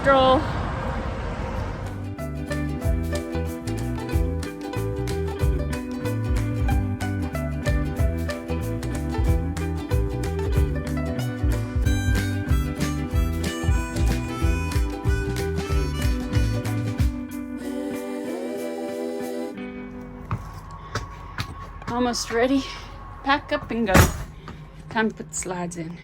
stroll. Almost ready. Pack up and go. Time to put the slides in.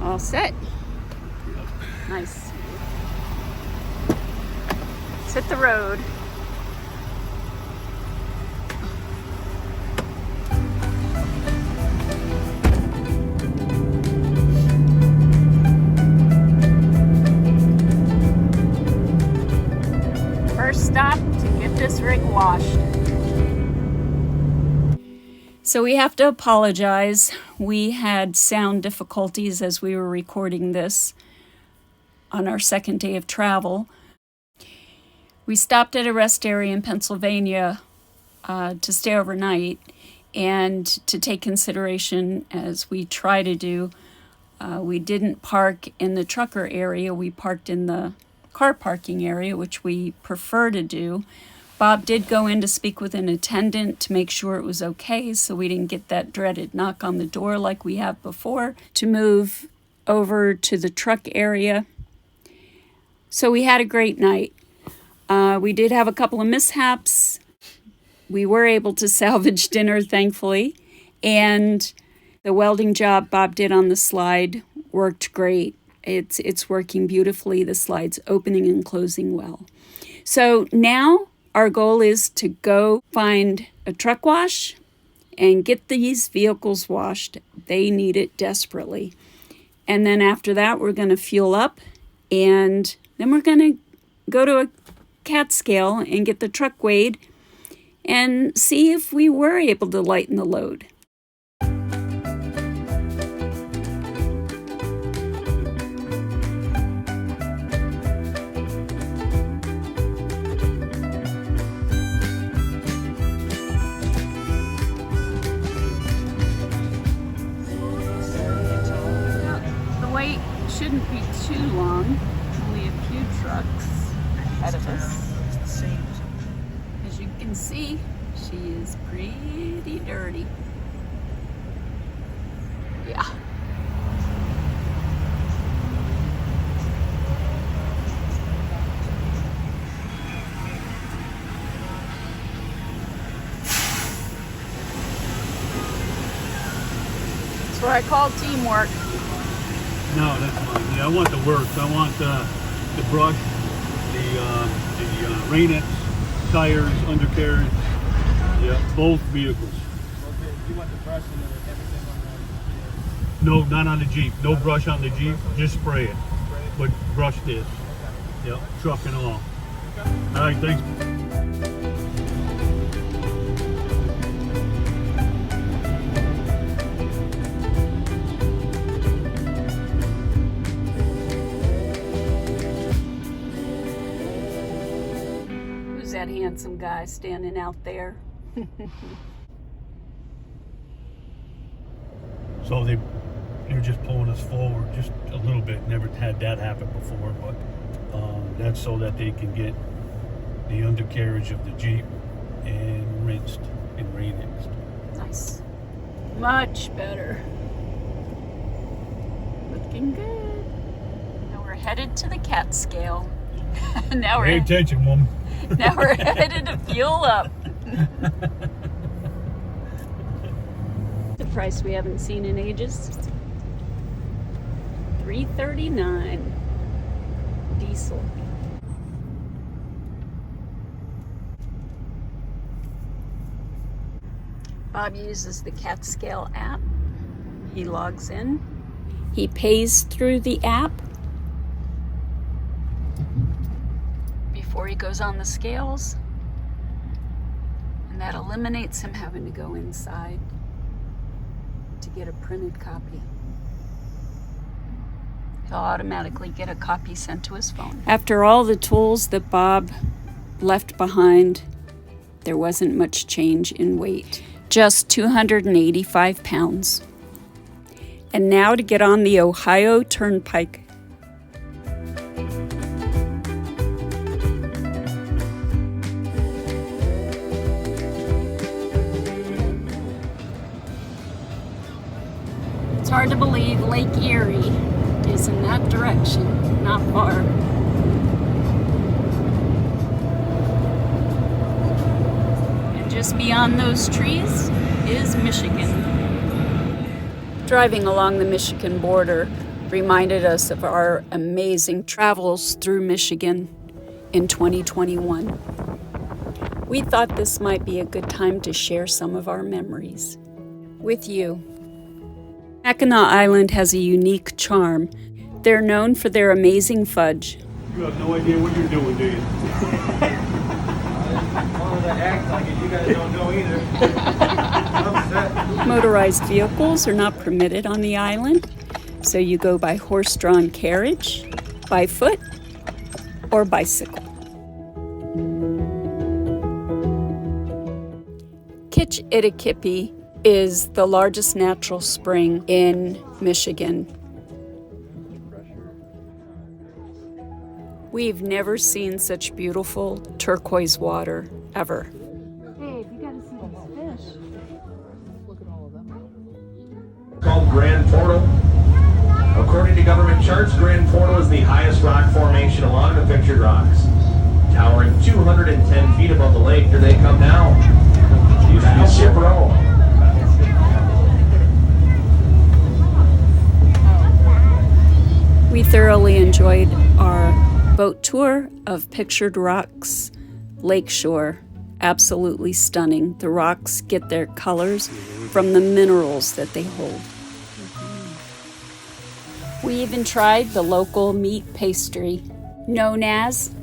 All set. Nice. Let's hit the road. First stop to get this rig washed. So we have to apologize. We had sound difficulties as we were recording this on our second day of travel. We stopped at a rest area in Pennsylvania to stay overnight, and to take consideration, as we try to do, we didn't park in the trucker area. We parked in the car parking area, which we prefer to do. Bob did go in to speak with an attendant to make sure it was okay, so we didn't get that dreaded knock on the door like we have before, to move over to the truck area. So we had a great night. We did have a couple of mishaps. We were able to salvage dinner, thankfully, and the welding job Bob did on the slide worked great. It's working beautifully. The slide's opening and closing well. So now our goal is to go find a truck wash and get these vehicles washed. They need it desperately. And then after that, we're going to fuel up, and then we're going to go to a CAT scale and get the truck weighed and see if we were able to lighten the load. Shouldn't be too long. Only a few trucks ahead of us. As you can see, she is pretty dirty. Yeah. That's what I call teamwork. No, that's fine. Yeah, I want the works. I want the brush, the rain-ets, tires, undercarriage. Yeah, both vehicles. Okay, you want the brush and everything on the... No, not on the Jeep. No brush on the Jeep. Just spray it. But brush this. Yep, truck and all. All right, thanks. That handsome guy standing out there. So they're just pulling us forward just a little bit. Never had that happen before, but that's so that they can get the undercarriage of the Jeep and rinsed and rain-rinsed. Nice. Much better. Looking good. Now we're headed to the CAT scale. Pay attention, woman. Now we're headed to fuel up. price we haven't seen in ages. $3.39 diesel. Bob uses the CatScale app. He logs in. He pays through the app before he goes on the scales. And that eliminates him having to go inside to get a printed copy. He'll automatically get a copy sent to his phone. After all the tools that Bob left behind, there wasn't much change in weight. Just 285 pounds. And now to get on the Ohio Turnpike. It's hard to believe Lake Erie is in that direction, not far. And just beyond those trees is Michigan. Driving along the Michigan border reminded us of our amazing travels through Michigan in 2021. We thought this might be a good time to share some of our memories with you. Mackinac Island has a unique charm. They're known for their amazing fudge. You have no idea what you're doing, do you? All that act like it, you guys don't know either. I'm upset. Motorized vehicles are not permitted on the island, so you go by horse-drawn carriage, by foot, or bicycle. Kitch-Ittakipi is the largest natural spring in Michigan. We've never seen such beautiful turquoise water ever. Babe, you gotta see these fish. Look at all of them. Called Grand Portal. According to government charts, Grand Portal is the highest rock formation along the pictured rocks. Towering 210 feet above the lake, here they come now. Battleship Row. We thoroughly enjoyed our boat tour of Pictured Rocks Lakeshore. Absolutely stunning. The rocks get their colors from the minerals that they hold. We even tried the local meat pastry known as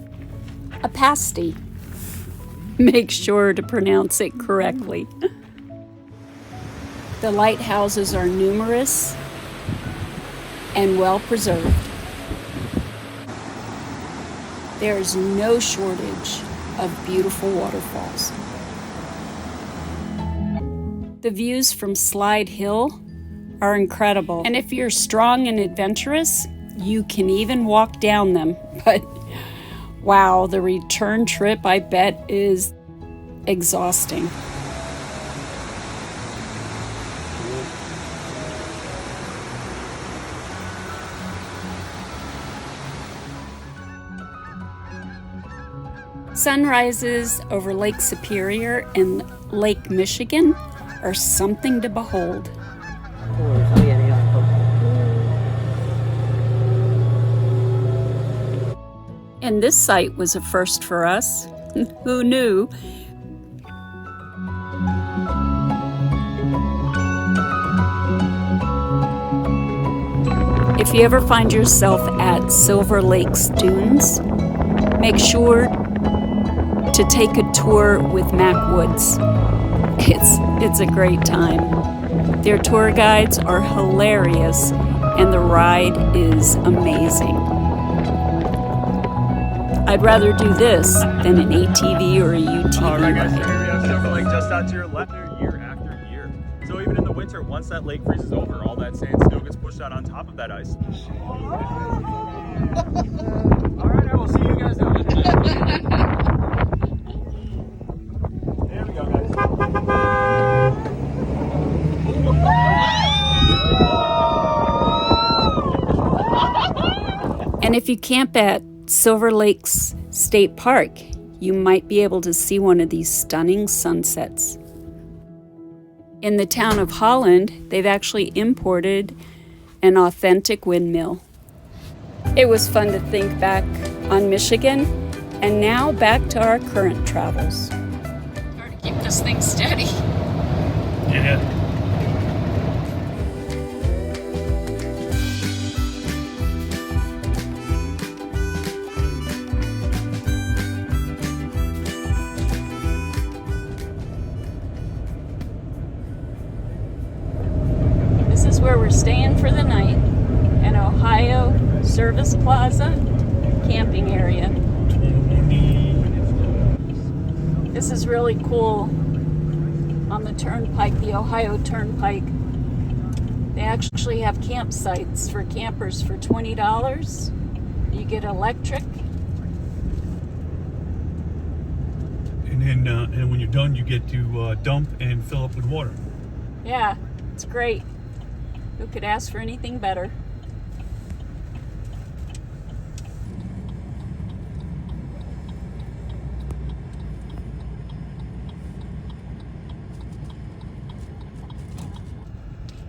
a pasty. Make sure to pronounce it correctly. The lighthouses are numerous and well preserved. There is no shortage of beautiful waterfalls. The views from Slide Hill are incredible. And if you're strong and adventurous, you can even walk down them. But wow, the return trip, I bet, is exhausting. Sunrises over Lake Superior and Lake Michigan are something to behold. And this site was a first for us. Who knew? If you ever find yourself at Silver Lake's dunes, make sure to take a tour with Mac Woods. It's a great time. Their tour guides are hilarious and the ride is amazing. I'd rather do this than an ATV or a UTV. All right, guys, so ride. here we have Silver Lake just out to your left year after year. So even in the winter, once that lake freezes over, all that sand still gets pushed out on top of that ice. All right, I will see you guys out. There we go, guys. And if you camp at Silver Lakes State Park, you might be able to see one of these stunning sunsets. In the town of Holland, they've actually imported an authentic windmill. It was fun to think back on Michigan, and now back to our current travels. Hard to keep this thing steady. Yeah. This is where we're staying for the night, an Ohio Service Plaza camping area. This is really cool. On the turnpike, the Ohio Turnpike, they actually have campsites for campers for $20. You get electric. And then when you're done, you get to dump and fill up with water. Yeah, it's great. Who could ask for anything better?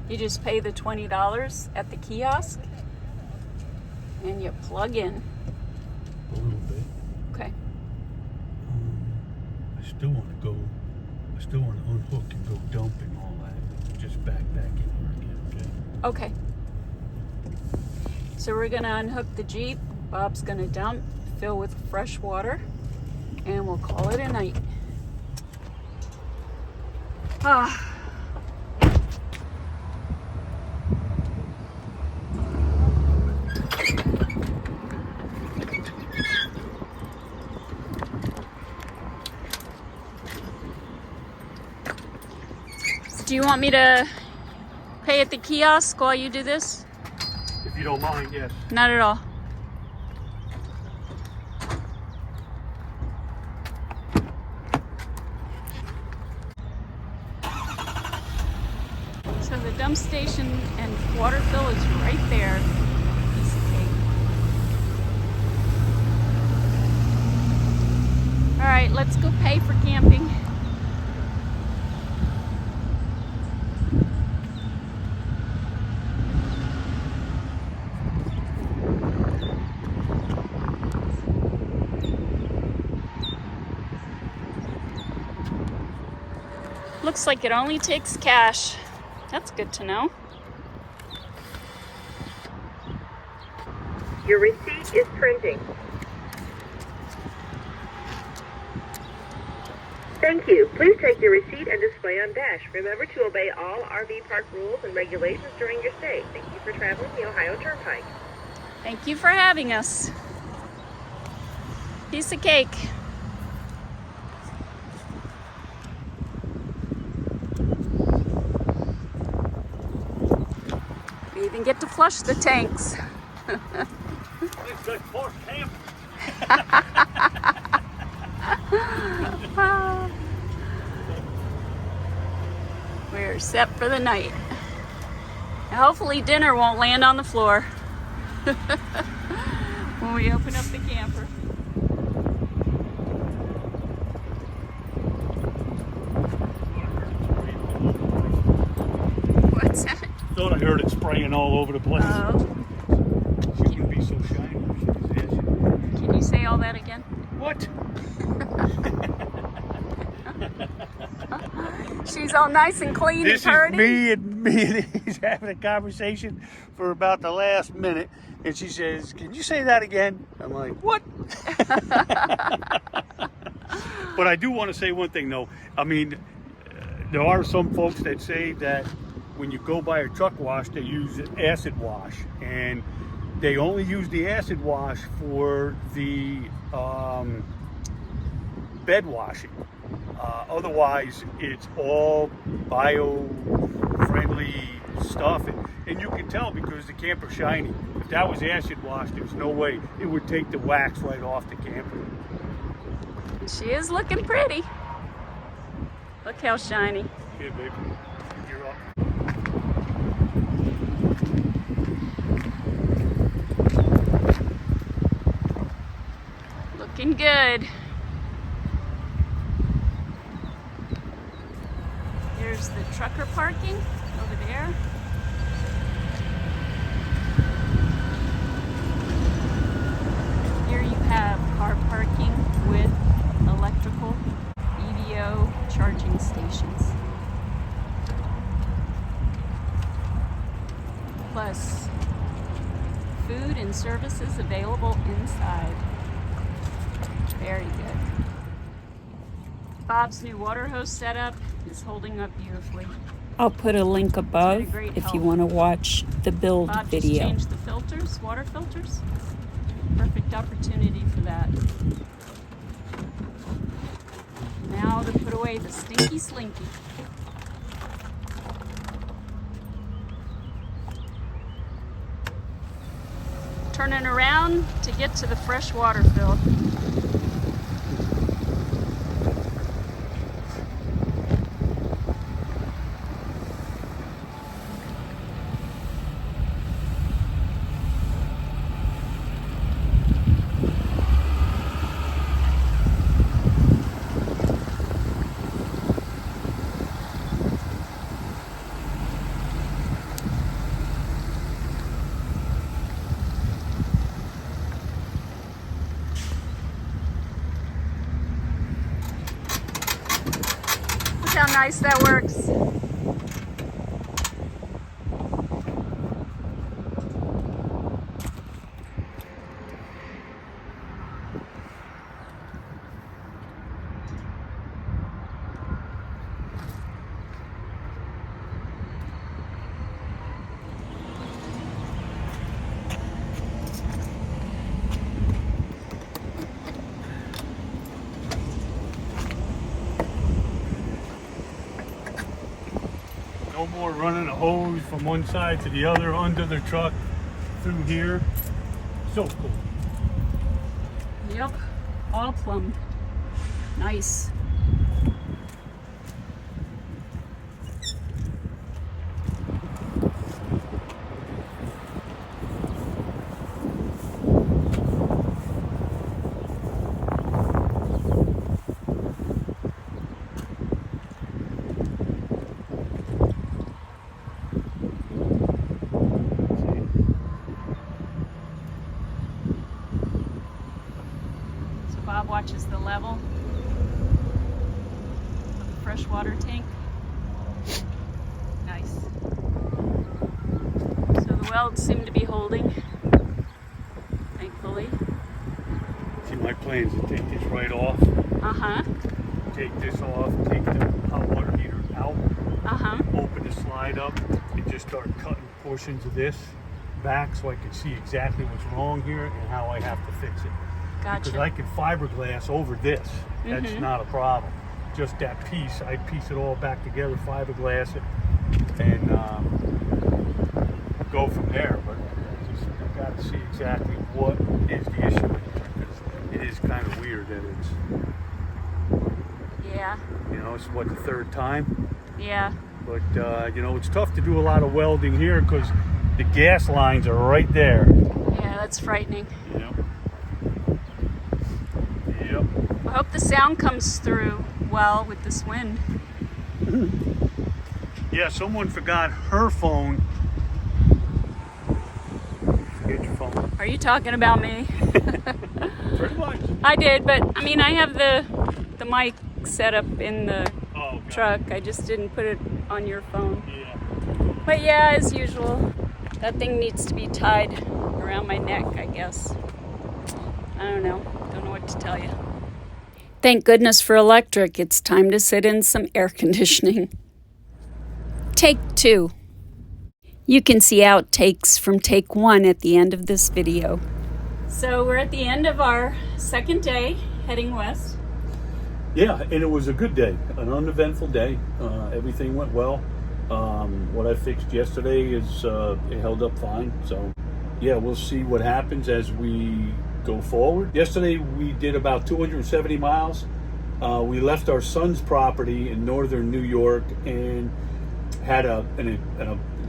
You just pay the $20 at the kiosk and you plug in. A little bit. Okay. I still want to unhook and go dump and all that. Just back in here again, okay? Okay. So we're gonna unhook the Jeep. Bob's gonna dump, fill with fresh water, and we'll call it a night. Ah. Do you want me to pay at the kiosk while you do this? If you don't mind, yes. Not at all. So the dump station and water fill is right there. Piece of cake. All right, let's go pay for camping. Looks like it only takes cash. That's good to know. Your receipt is printing. Thank you. Please take your receipt and display on dash. Remember to obey all RV park rules and regulations during your stay. Thank you for traveling the Ohio Turnpike. Thank you for having us. Piece of cake. We even get to flush the tanks. It's good for camp. We're set for the night. Hopefully dinner won't land on the floor when we open up the camper. What's that? Thought I heard it spraying all over the place. Oh, She can be so shiny. can you say all that again? What? She's all nice and clean This and is purty. me and he's having a conversation for about the last minute, and she says, "Can you say that again?" I'm like, "What?" But I do want to say one thing, though. I mean, there are some folks that say that when you go buy a truck wash, they use acid wash, and they only use the acid wash for the bed washing. Otherwise, it's all bio-friendly stuff, and you can tell because the camper's shiny. If that was acid wash, there's no way it would take the wax right off the camper. She is looking pretty. Look how shiny. Here, baby, you're up. Looking good. There's the trucker parking over there. Here you have car parking with electrical EVO charging stations. Plus food and services available inside. Very good. Bob's new water hose setup is holding up beautifully. I'll put a link above if you want to watch the build Bob video. just changed the filters, water filters. Perfect opportunity for that. Now to put away the stinky slinky. Turning around to get to the fresh water field. Look how nice that works. No more running a hose from one side to the other under the truck through here. So cool. Yep, all plumbed. Nice. Bob watches the level of the freshwater tank. Nice. So the welds seem to be holding, thankfully. See, my plan is to take this right off, Uh-huh. take this off, take the hot water heater out, Uh-huh. open the slide up, and just start cutting portions of this back so I can see exactly what's wrong here and how I have to fix it. Because Gotcha. I can fiberglass over this. That's not a problem. Just that piece, I piece it all back together, fiberglass it, and go from there. But I got to see exactly what is the issue with it. Because it is kind of weird that it's, Yeah. you know, it's what, the third time? Yeah. But, you know, it's tough to do a lot of welding here because the gas lines are right there. Yeah, that's frightening. You know? Yep. I hope the sound comes through well with this wind. Yeah, someone forgot her phone. Forget your phone. Are you talking about me? Pretty much. I did, but I mean, I have the mic set up in the Oh, God. truck. I just didn't put it on your phone. Yeah. But yeah, as usual, that thing needs to be tied around my neck, I guess. I don't know what to tell you. Thank goodness for electric. It's time to sit in some air conditioning. Take 2. You can see outtakes from take 1 at the end of this video. So we're at the end of our second day heading west. Yeah, and it was a good day, an uneventful day. Everything went well. What I fixed yesterday is it held up fine. So yeah, we'll see what happens as we go forward. Yesterday we did about 270 miles. We left our son's property in northern New York and had a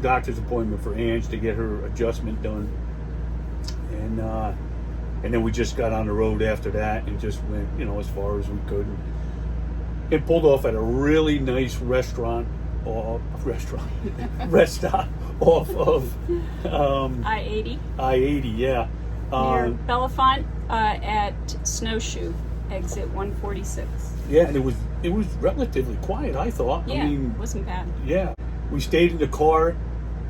doctor's appointment for Ange to get her adjustment done. And then we just got on the road after that and just went, you know, as far as we could. And pulled off at a really nice restaurant or rest stop off of I-80 I-80, yeah. near Bellefonte at Snowshoe, exit 146. Yeah, and it was relatively quiet, I thought. Yeah, I mean, it wasn't bad. yeah. We stayed in the car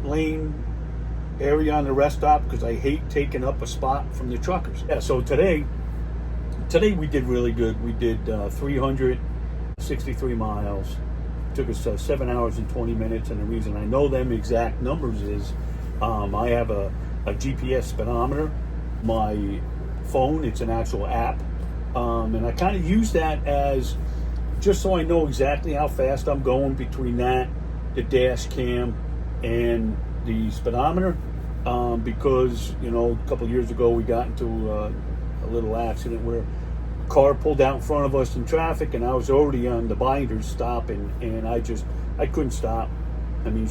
lane area on the rest stop because I hate taking up a spot from the truckers. Yeah, so today we did really good. We did 363 miles. Took us 7 hours and 20 minutes, and the reason I know them exact numbers is I have a GPS speedometer. My phone, it's an actual app, and I kind of use that as just so I know exactly how fast I'm going between that, the dash cam, and the speedometer, because a couple of years ago we got into a little accident where a car pulled out in front of us in traffic, and I was already on the binders stopping, and I couldn't stop. I mean,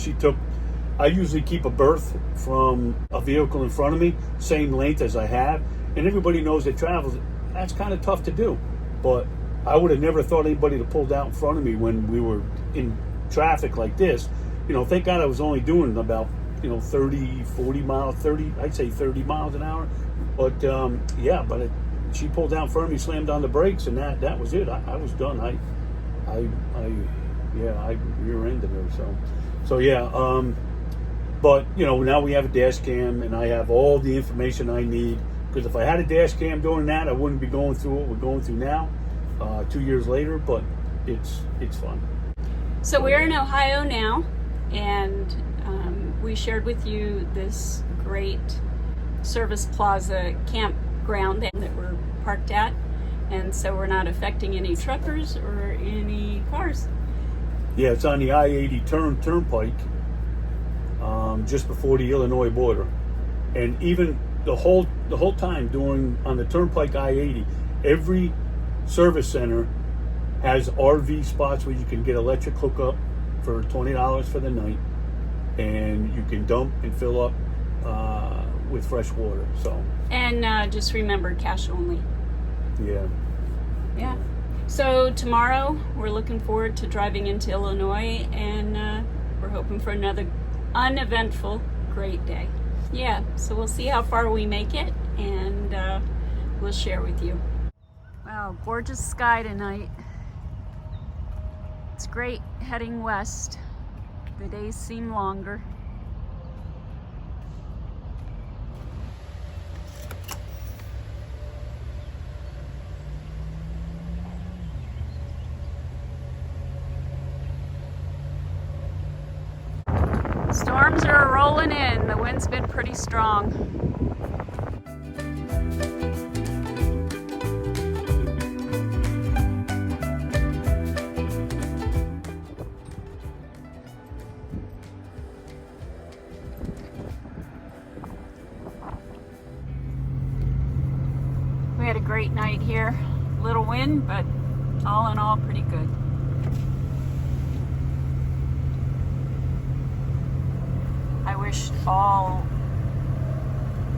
I usually keep a berth from a vehicle in front of me, same length as I have, and everybody knows that travels. That's kind of tough to do, but I would have never thought anybody to pull out in front of me when we were in traffic like this. Thank God I was only doing about 30, 40 miles, I'd say 30 miles an hour. But she pulled out in front of me, slammed on the brakes, and that was it. I was done. I rear-ended her. So yeah. But now we have a dash cam, and I have all the information I need. Because if I had a dash cam doing that, I wouldn't be going through what we're going through now, 2 years later. But it's fun. So we're in Ohio now, and we shared with you this great Service Plaza campground that we're parked at, and so we're not affecting any truckers or any cars. Yeah, it's on the I-80 turnpike, just before the Illinois border, and even the whole time on the turnpike I-80, every service center has RV spots where you can get electric hookup for $20 for the night, and you can dump and fill up with fresh water. And just remember, cash only. Yeah. So tomorrow we're looking forward to driving into Illinois, and we're hoping for another uneventful great day. Yeah, so we'll see how far we make it, and we'll share with you. Wow, gorgeous sky tonight. It's great heading west. The days seem longer. Storms are rolling in. The wind's been pretty strong. We had a great night here. Little wind, but all in all, pretty good. I wish all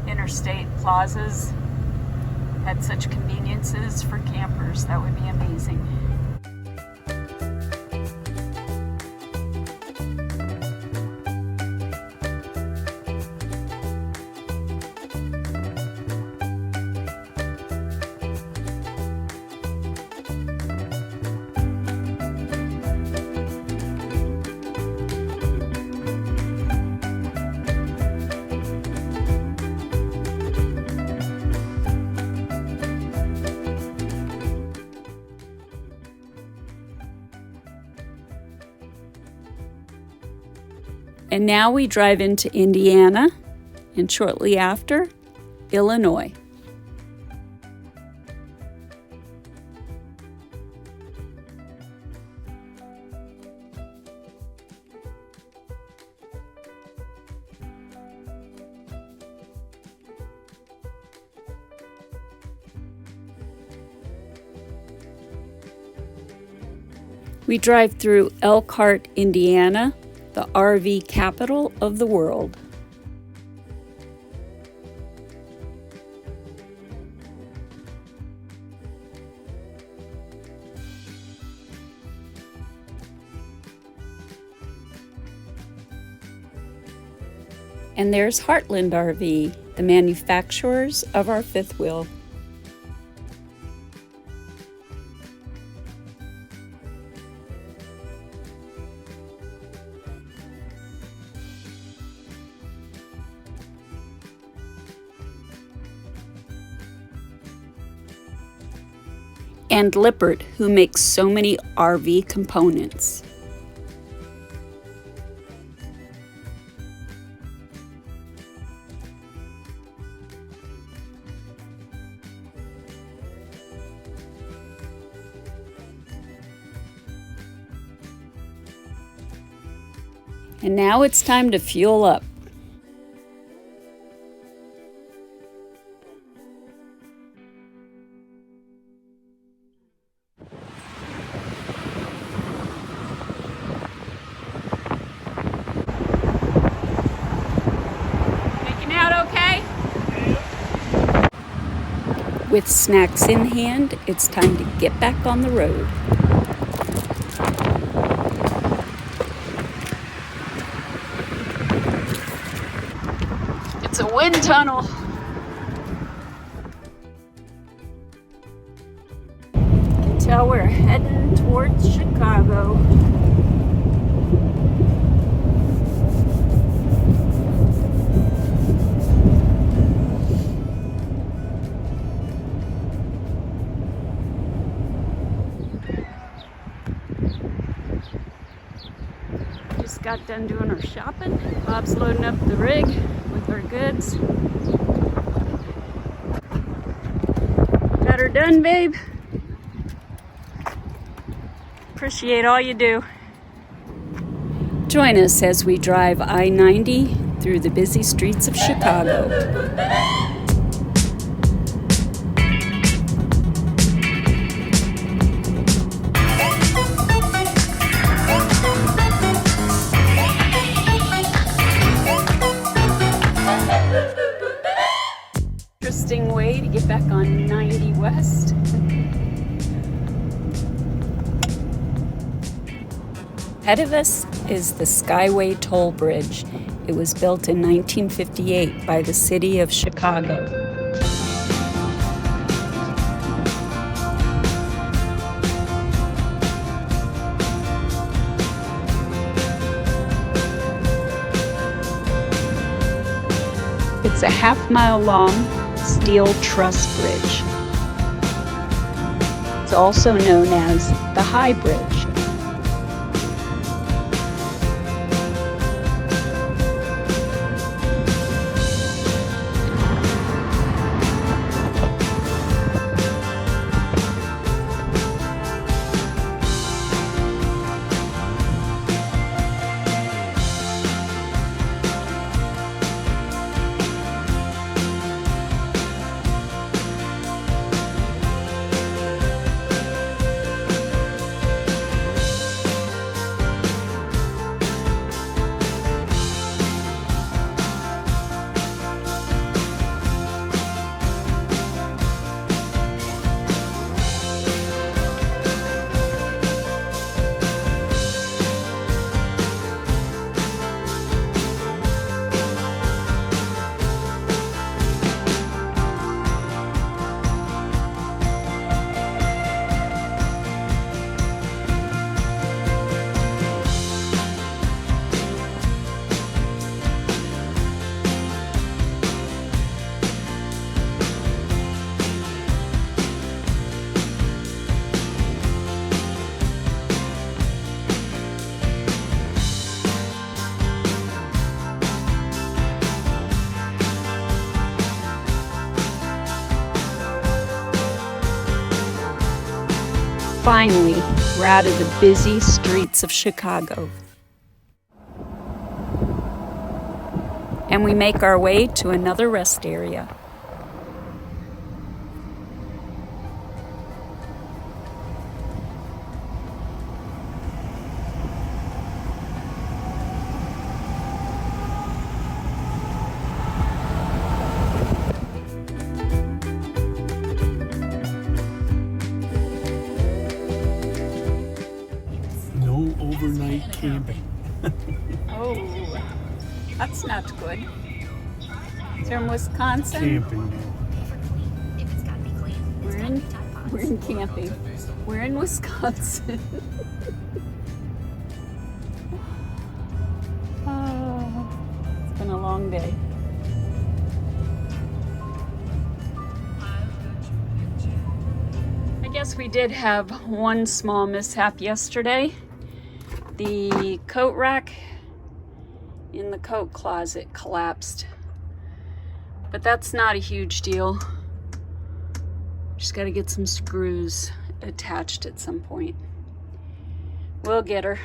interstate plazas had such conveniences for campers. That would be amazing. And now we drive into Indiana, and shortly after, Illinois. We drive through Elkhart, Indiana, the RV capital of the world. And there's Heartland RV, the manufacturers of our fifth wheel. And Lippert, who makes so many RV components. And now it's time to fuel up. Making out okay? With snacks in hand, it's time to get back on the road. It's a wind tunnel. You can tell we're heading towards Chicago. Just got done doing our shopping. Bob's loading up the rig with our goods. Got her done, babe. Appreciate all you do. Join us as we drive I-90 through the busy streets of Chicago. Interesting way to get back on 90 West. Ahead of us is the Skyway Toll Bridge. It was built in 1958 by the city of Chicago. It's a half-mile long steel truss bridge. It's also known as the High Bridge. Finally, we're out of the busy streets of Chicago. And we make our way to another rest area. No overnight camping. Oh, that's not good. So in Wisconsin, Camping. we're in camping. We're in Wisconsin. Oh, it's been a long day. I guess we did have one small mishap yesterday. The coat rack in the coat closet collapsed. But that's not a huge deal. Just got to get some screws attached at some point. We'll get her.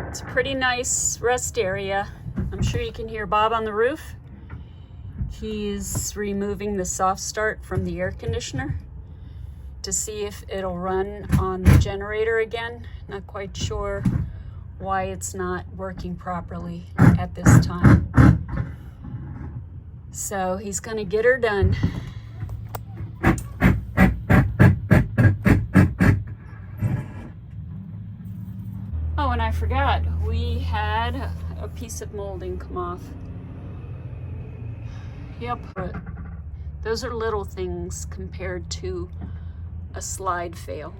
It's a pretty nice rest area. I'm sure you can hear Bob on the roof. He's removing the soft start from the air conditioner to see if it'll run on the generator again. Not quite sure why it's not working properly at this time. So he's gonna get her done. Oh, and I forgot, we had a piece of molding come off. Yep, those are little things compared to a slide fail.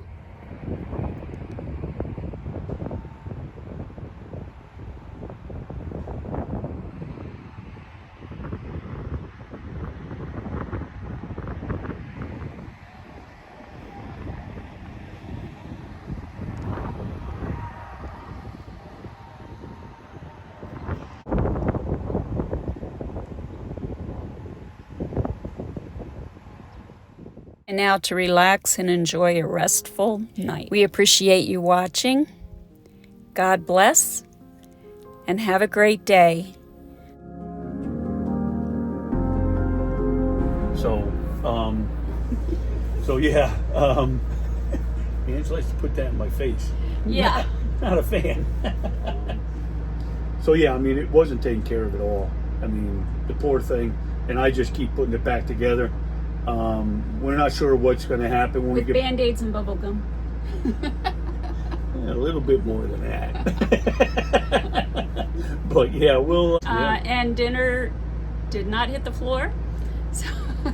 And now to relax and enjoy a restful night. We appreciate you watching. God bless, and have a great day. So yeah, Ange likes to put that in my face. Yeah. Not a fan. So yeah, I mean, it wasn't taken care of at all. I mean, the poor thing, and I just keep putting it back together. We're not sure what's going to happen when With we get Band-Aids and bubble gum. a little bit more than that. But yeah, we'll. Yeah. And dinner did not hit the floor, so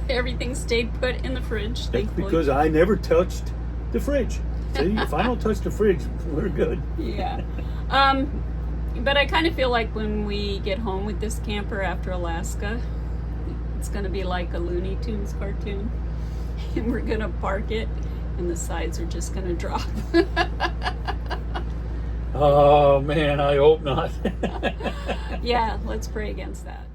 everything stayed put in the fridge. That's Thankfully. because I never touched the fridge. See, if I don't touch the fridge, we're good. Yeah. But I kind of feel like when we get home with this camper after Alaska, it's going to be like a Looney Tunes cartoon. And we're going to park it, and the sides are just going to drop. Oh man, I hope not. Yeah, let's pray against that.